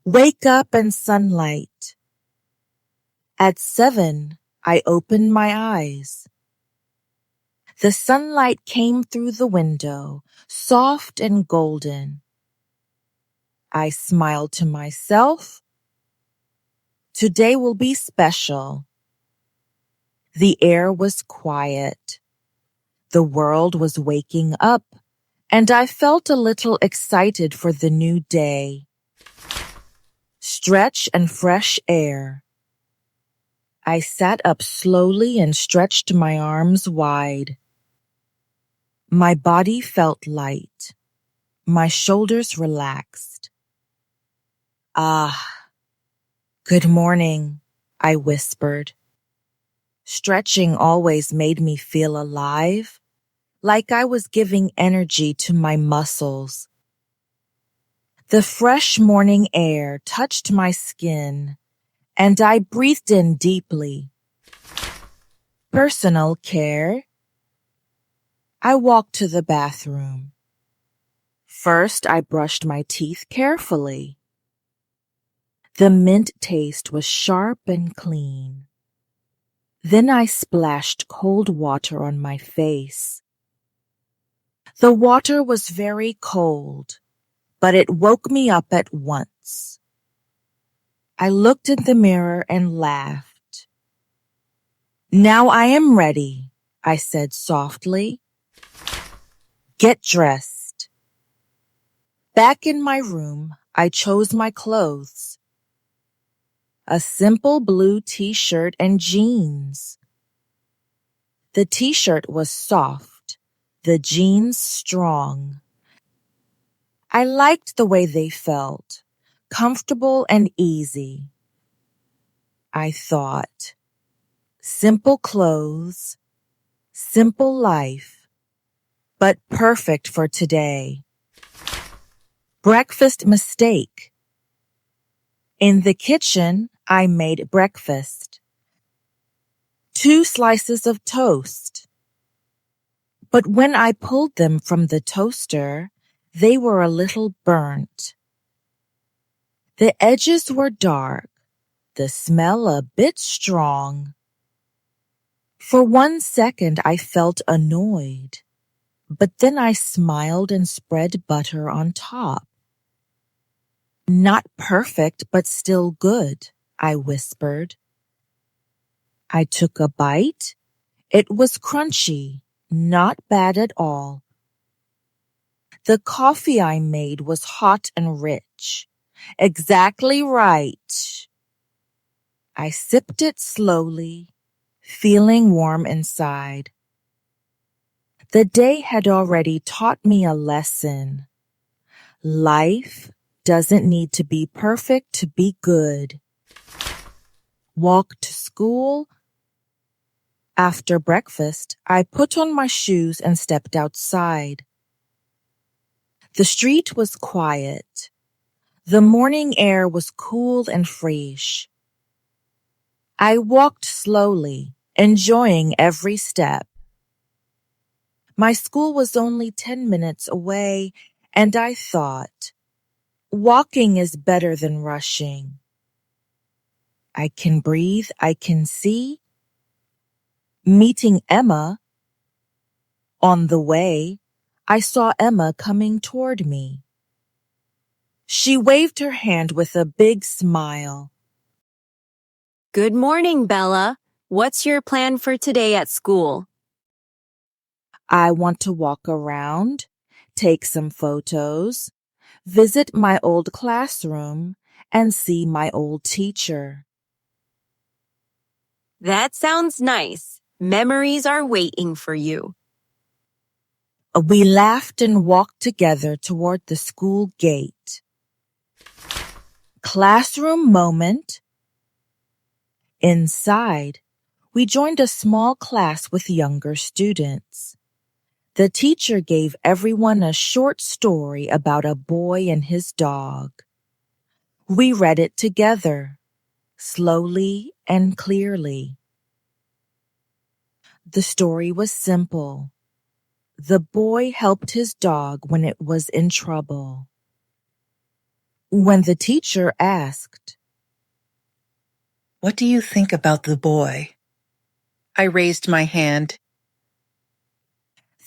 Wake up and sunlight. At 7, I opened my eyes. The sunlight came through the window, soft and golden. I smiled to myself. Today will be special. The air was quiet. The world was waking up, and I felt a little excited for the new day. Stretch and fresh air. I sat up slowly and stretched my arms wide. My body felt light. My shoulders relaxed. Ah, good morning, I whispered. Stretching always made me feel alive, like I was giving energy to my muscles. The fresh morning air touched my skin, and I breathed in deeply. Personal care. I walked to the bathroom. First, I brushed my teeth carefully. The mint taste was sharp and clean. Then I splashed cold water on my face. The water was very cold, but it woke me up at once. I looked in the mirror and laughed. Now I am ready, I said softly. Get dressed. Back in my room, I chose my clothes. A simple blue t-shirt and jeans. The t-shirt was soft, the jeans strong. I liked the way they felt, comfortable and easy. I thought, simple clothes, simple life, but perfect for today. Breakfast mistake. In the kitchen, I made breakfast. 2 slices of toast. But when I pulled them from the toaster, they were a little burnt. The edges were dark, the smell a bit strong. For 1 second I felt annoyed, but then I smiled and spread butter on top. Not perfect, but still good, I whispered. I took a bite. It was crunchy, not bad at all. The coffee I made was hot and rich. Exactly right. I sipped it slowly, feeling warm inside. The day had already taught me a lesson. Life doesn't need to be perfect to be good. Walk to school. After breakfast, I put on my shoes and stepped outside. The street was quiet. The morning air was cool and fresh. I walked slowly, enjoying every step. My school was only 10 minutes away, and I thought, walking is better than rushing. I can breathe, I can see. Meeting Emma. On the way, I saw Emma coming toward me. She waved her hand with a big smile. Good morning, Bella. What's your plan for today at school? I want to walk around, take some photos, visit my old classroom, and see my old teacher. That sounds nice. Memories are waiting for you. We laughed and walked together toward the school gate. Classroom moment. Inside, we joined a small class with younger students. The teacher gave everyone a short story about a boy and his dog. We read it together, slowly and clearly. The story was simple. The boy helped his dog when it was in trouble. When the teacher asked, "What do you think about the boy?" I raised my hand.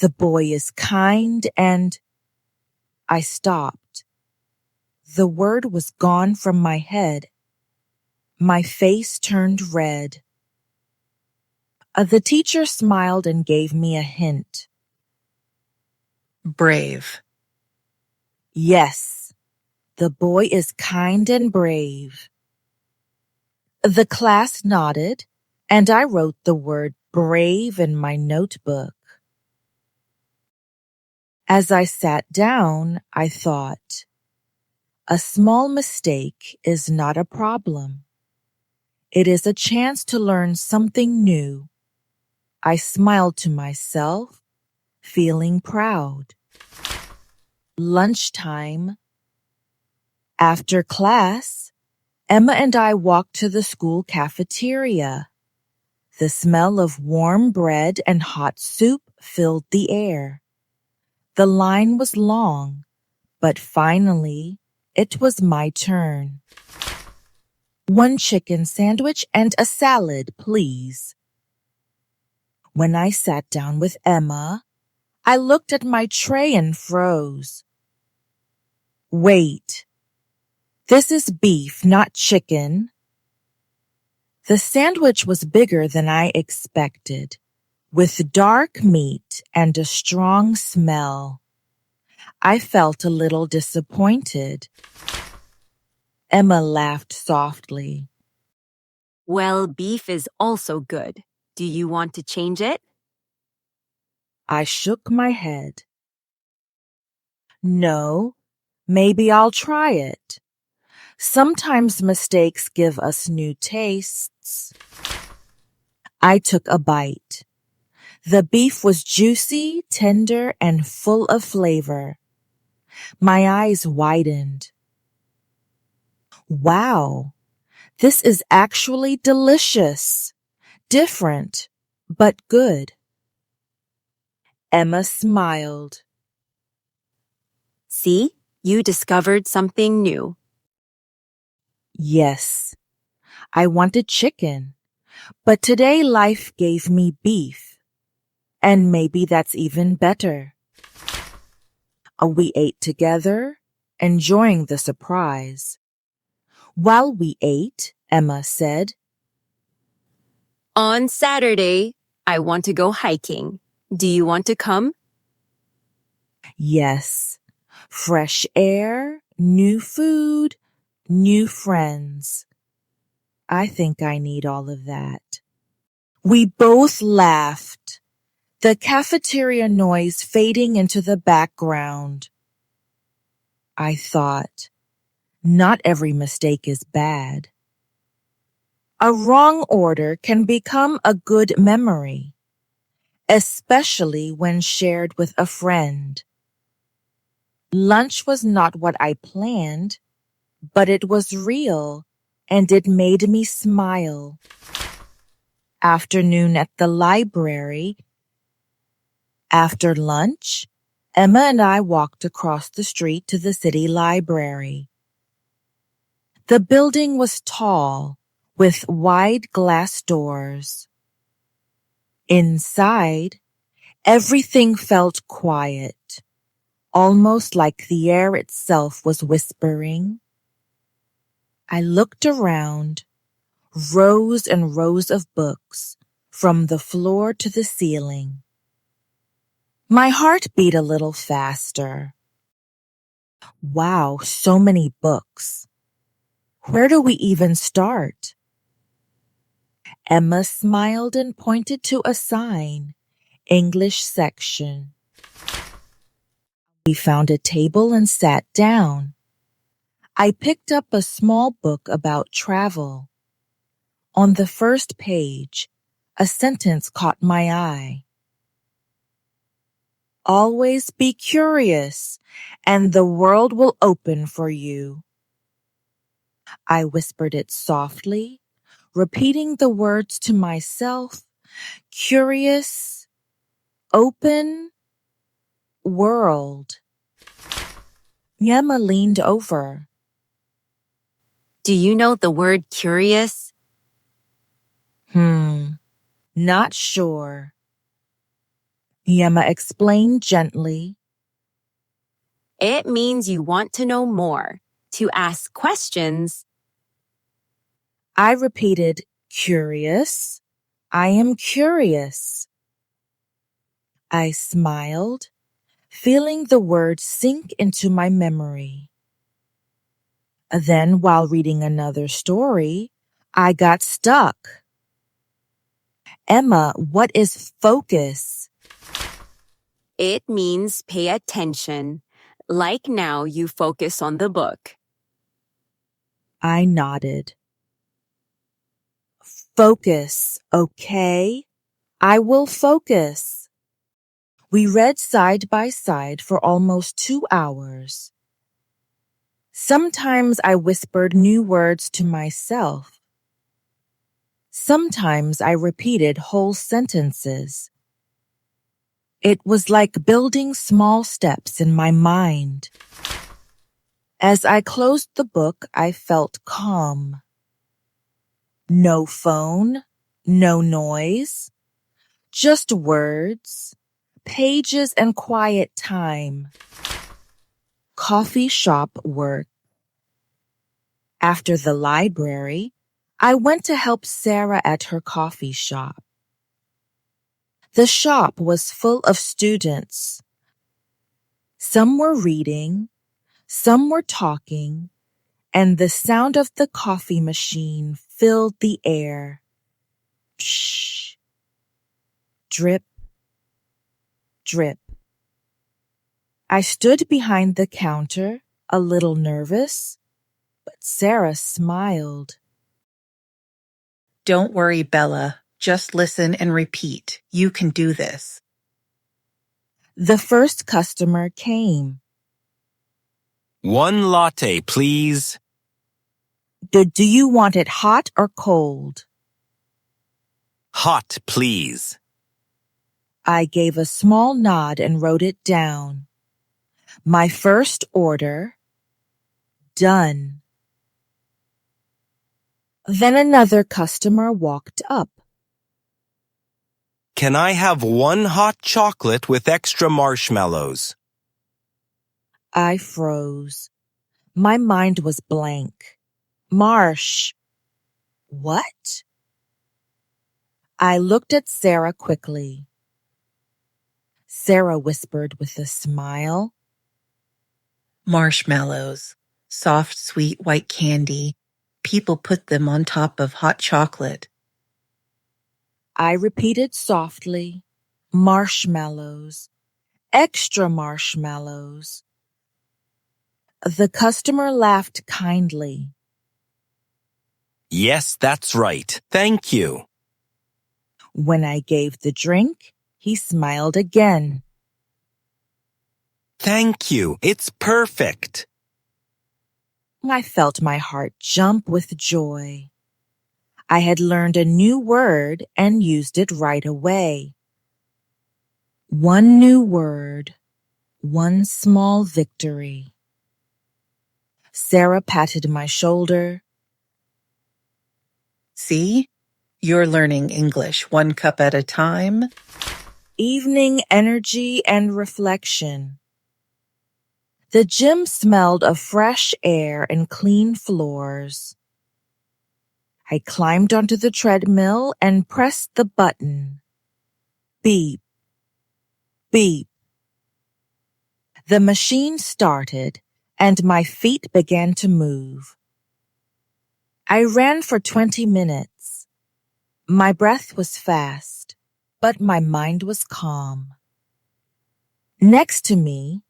"The boy is kind and—" I stopped. The word was gone from my head. My face turned red. The teacher smiled and gave me a hint. Brave. Yes, the boy is kind and brave. The class nodded, and I wrote the word brave in my notebook. As I sat down, I thought, a small mistake is not a problem. It is a chance to learn something new. I smiled to myself, feeling proud. Lunchtime. After class, Emma and I walked to the school cafeteria. The smell of warm bread and hot soup filled the air. The line was long, but finally, it was my turn. One chicken sandwich and a salad, please. When I sat down with Emma, I looked at my tray and froze. Wait, this is beef, not chicken. The sandwich was bigger than I expected, with dark meat and a strong smell. I felt a little disappointed. Emma laughed softly. Well, beef is also good. Do you want to change it? I shook my head. No, maybe I'll try it. Sometimes mistakes give us new tastes. I took a bite. The beef was juicy, tender, and full of flavor. My eyes widened. Wow, this is actually delicious. Different, but good. Emma smiled. See, you discovered something new. Yes, I wanted chicken, but today life gave me beef. And maybe that's even better. We ate together, enjoying the surprise. While we ate, Emma said, On Saturday, I want to go hiking. Do you want to come? yes, fresh air, new food, new friends. I think I need all of that. We both laughed, the cafeteria noise fading into the background. I thought, not every mistake is bad. A wrong order can become a good memory, especially when shared with a friend. Lunch was not what I planned, but it was real and it made me smile. Afternoon at the library. After lunch, Emma and I walked across the street to the city library. The building was tall, with wide glass doors. Inside, everything felt quiet, almost like the air itself was whispering. I looked around, rows and rows of books, from the floor to the ceiling. My heart beat a little faster. Wow, so many books. Where do we even start? Emma smiled and pointed to a sign, English section. We found a table and sat down. I picked up a small book about travel. On the first page, a sentence caught my eye. Always be curious, and the world will open for you. I whispered it softly, repeating the words to myself. Curious, open, world. Yema leaned over. Do you know the word curious? Not sure. Yema explained gently. It means you want to know more, to ask questions. I repeated, curious. I am curious. I smiled, feeling the word sink into my memory. Then, while reading another story, I got stuck. Emma, what is focus? It means pay attention. Like now you focus on the book. I nodded. Focus, okay? I will focus. We read side by side for almost 2 hours. Sometimes I whispered new words to myself. Sometimes I repeated whole sentences. It was like building small steps in my mind. As I closed the book, I felt calm. No phone, no noise, just words, pages and quiet time. Coffee shop work. After the library, I went to help Sarah at her coffee shop. The shop was full of students. Some were reading, some were talking, and the sound of the coffee machine filled the air. Psh! Drip, drip. I stood behind the counter, a little nervous, but Sarah smiled. Don't worry, Bella. Just listen and repeat. You can do this. The first customer came. 1 latte, please. Do you want it hot or cold? Hot, please. I gave a small nod and wrote it down. My first order. Done. Then another customer walked up. Can I have 1 hot chocolate with extra marshmallows? I froze. My mind was blank. Marsh. What? I looked at Sarah quickly. Sarah whispered with a smile. Marshmallows. Soft, sweet white candy. People put them on top of hot chocolate. I repeated softly, marshmallows, extra marshmallows. The customer laughed kindly. Yes, that's right. Thank you. When I gave the drink, he smiled again. Thank you. It's perfect. I felt my heart jump with joy. I had learned a new word and used it right away. One new word, one small victory. Sarah patted my shoulder. See? You're learning English 1 cup at a time. Evening energy and reflection. The gym smelled of fresh air and clean floors. I climbed onto the treadmill and pressed the button. Beep, beep. The machine started and my feet began to move. I ran for 20 minutes. My breath was fast, but my mind was calm. Next to me,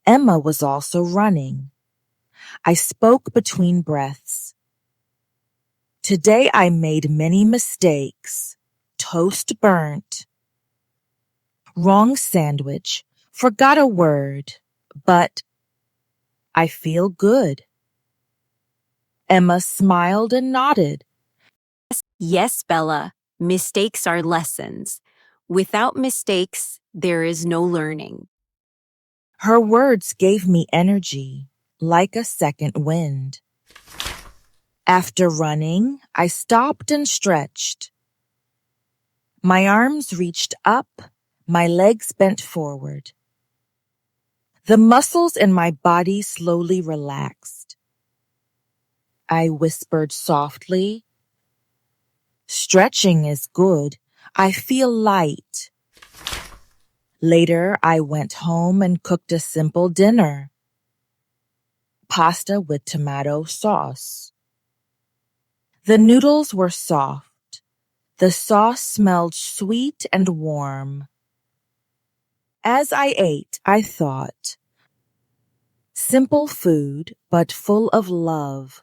Emma was also running. I spoke between breaths. Today I made many mistakes. Toast burnt. Wrong sandwich. Forgot a word. But I feel good. Emma smiled and nodded. Yes, Bella. Mistakes are lessons. Without mistakes, there is no learning. Her words gave me energy, like a second wind. After running, I stopped and stretched. My arms reached up, my legs bent forward. The muscles in my body slowly relaxed. I whispered softly, "Stretching is good. I feel light." Later, I went home and cooked a simple dinner. Pasta with tomato sauce. The noodles were soft. The sauce smelled sweet and warm. As I ate, I thought, simple food, but full of love.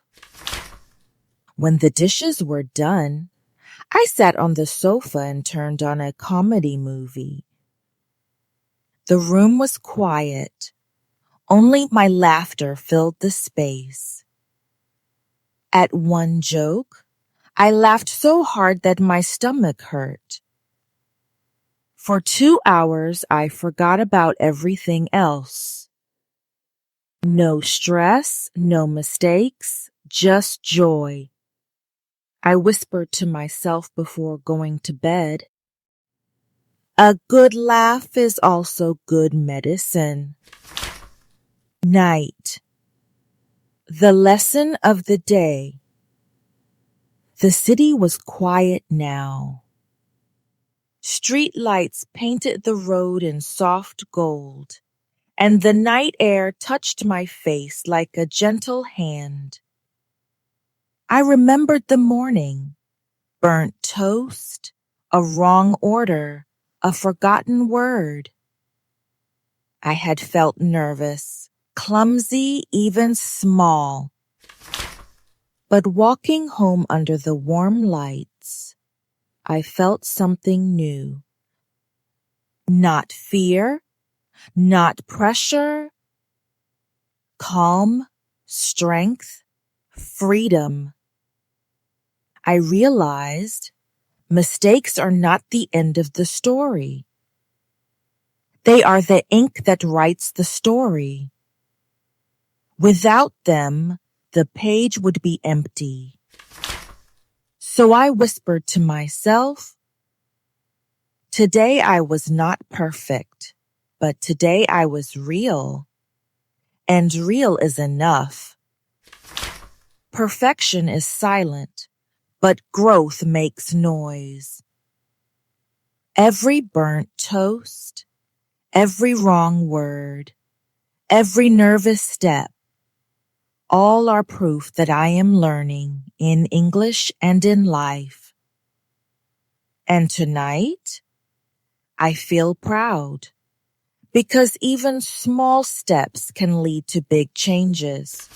When the dishes were done, I sat on the sofa and turned on a comedy movie. The room was quiet. Only my laughter filled the space. At one joke, I laughed so hard that my stomach hurt. For 2 hours, I forgot about everything else. No stress, no mistakes, just joy. I whispered to myself before going to bed. A good laugh is also good medicine. Night. The lesson of the day. The city was quiet now. Street lights painted the road in soft gold, and the night air touched my face like a gentle hand. I remembered the morning, burnt toast, a wrong order, a forgotten word. I had felt nervous, clumsy, even small. But walking home under the warm lights, I felt something new. Not fear, not pressure, calm, strength, freedom. I realized mistakes are not the end of the story. They are the ink that writes the story. Without them, the page would be empty. So I whispered to myself, today I was not perfect, but today I was real. And real is enough. Perfection is silent, but growth makes noise. Every burnt toast, every wrong word, every nervous step, all are proof that I am learning in English and in life. And tonight, I feel proud because even small steps can lead to big changes.